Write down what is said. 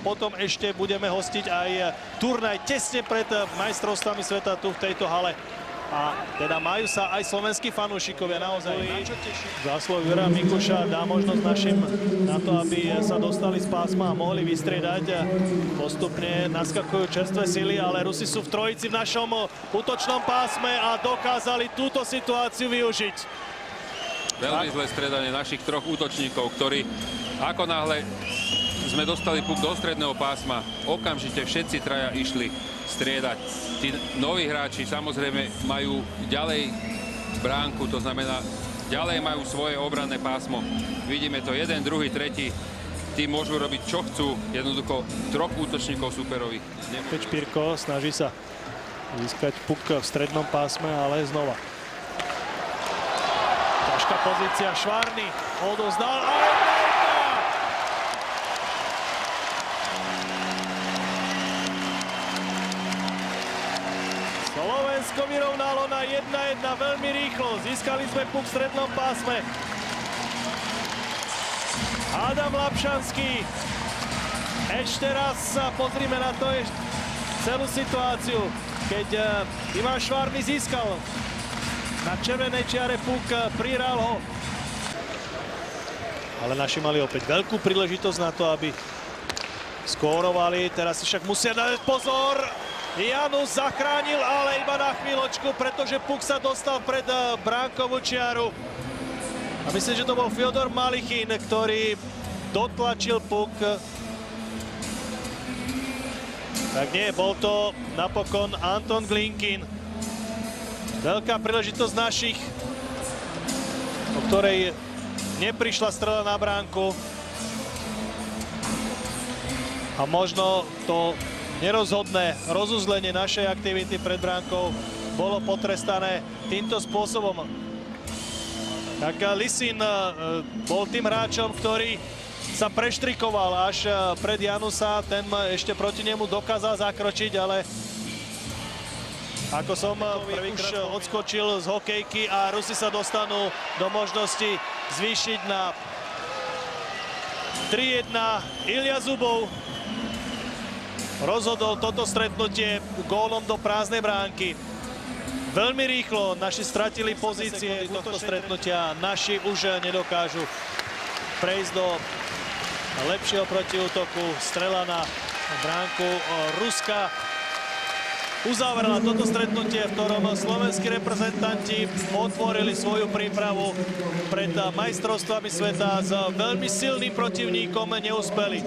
potom ešte budeme hostiť aj turnaj tesne pred majstrovstvami sveta tu v tejto hale. A teda majú sa aj slovenskí fanúšikovia naozaj na čo tešiť. Zásluh Jura Mikuša dá možnosť našim na to, aby sa dostali z pásma a mohli vystriedať. Postupne naskakujú čerstvé sily, ale Rusi sú v trojici v našom útočnom pásme a dokázali túto situáciu využiť. Veľmi zlé striedanie našich troch útočníkov, ktorí ako náhle sme dostali puk do stredného pásma, okamžite všetci traja išli striedať. Tí noví hráči samozrejme majú ďalej bránku, to znamená, ďalej majú svoje obranné pásmo. Vidíme to, jeden, druhý, tretí. Tí môžu robiť, čo chcú. Jednoducho troch útočníkov superových. Peč Pirko snaží sa získať puk v strednom pásme, ale znova. Ťažká pozícia, Švárny odozdal, ale Slovensko vyrovnalo na 1-1 veľmi rýchlo. Získali sme puk v strednom pásme. Adam Lapšanský. Ešte raz sa pozrime na to celú situáciu, keď Ivan Švárny získal na červenej čiare puk, prihral ho. Ale naši mali opäť veľkú príležitosť na to, aby skórovali. Teraz si však musia dať pozor. Janus zachránil, ale iba na chvíľočku, pretože puk sa dostal pred bránkovú čiaru. A myslím, že to bol Fyodor Malichin, ktorý dotlačil puk. Tak nie, bol to napokon Anton Glinkin. Veľká príležitosť našich, o ktorej neprišla strela na bránku. A možno to nerozhodné rozuzlenie našej aktivity pred bránkou bolo potrestané týmto spôsobom. Tak Lisin bol tým hráčom, ktorý sa preštrikoval až pred Janusa. Ten ešte proti nemu dokázal zakročiť, ale ako som prvýkrát odskočil z hokejky a Rusi sa dostanú do možnosti zvýšiť na 3-1. Ilja Zubov rozhodol toto stretnutie gólom do prázdnej bránky. Veľmi rýchlo naši stratili pozície tohto stretnutia. Naši už nedokážu prejsť do lepšieho protiútoku. Strela na bránku Ruska uzavrela toto stretnutie, v ktorom slovenskí reprezentanti otvorili svoju prípravu pred majstrovstvami sveta s veľmi silným protivníkom, neúspeli.